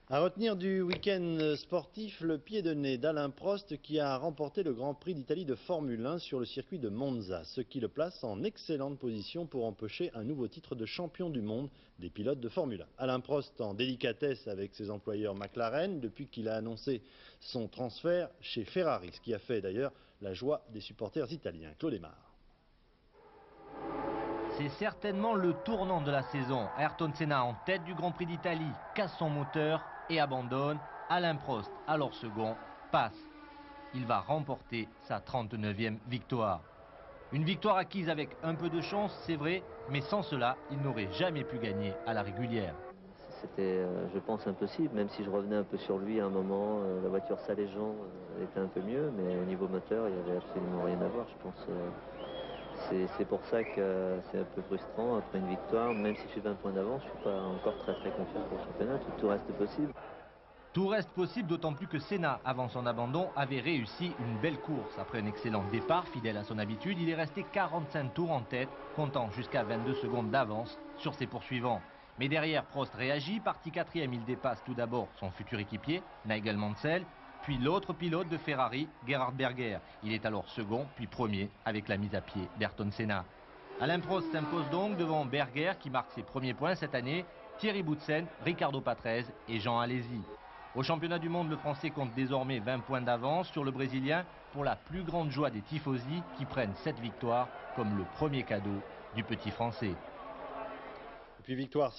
À retenir du week-end sportif, le pied de nez d'Alain Prost qui a remporté le Grand Prix d'Italie de Formule 1 sur le circuit de Monza, ce qui le place en excellente position pour empocher un nouveau titre de champion du monde des pilotes de Formule 1. Alain Prost en délicatesse avec ses employeurs McLaren depuis qu'il a annoncé son transfert chez Ferrari, ce qui a fait d'ailleurs la joie des supporters italiens. Claude Aymar. C'est certainement le tournant de la saison. Ayrton Senna en tête du Grand Prix d'Italie casse son moteur et abandonne. Alain Prost, alors second, passe. Il va remporter sa 39e victoire. Une victoire acquise avec un peu de chance, c'est vrai, mais sans cela, il n'aurait jamais pu gagner à la régulière. C'était, je pense, impossible, même si je revenais un peu sur lui à un moment. La voiture Saléjean était un peu mieux, mais au niveau moteur, il n'y avait absolument rien à voir, je pense. C'est pour ça que c'est un peu frustrant après une victoire. Même si je suis 20 points d'avance, je ne suis pas encore très confiant pour le championnat. Tout reste possible. Tout reste possible, d'autant plus que Senna, avant son abandon, avait réussi une belle course. Après un excellent départ, fidèle à son habitude, il est resté 45 tours en tête, comptant jusqu'à 22 secondes d'avance sur ses poursuivants. Mais derrière, Prost réagit, parti quatrième, il dépasse tout d'abord son futur équipier, Nigel Mansell, puis l'autre pilote de Ferrari, Gerhard Berger. Il est alors second, puis premier, avec la mise à pied d'Ayrton Senna. Alain Prost s'impose donc devant Berger, qui marque ses premiers points cette année, Thierry Boutsen, Ricardo Patrese et Jean Alesi. Au championnat du monde, le Français compte désormais 20 points d'avance sur le Brésilien pour la plus grande joie des tifosi qui prennent cette victoire comme le premier cadeau du petit Français. Et puis victoire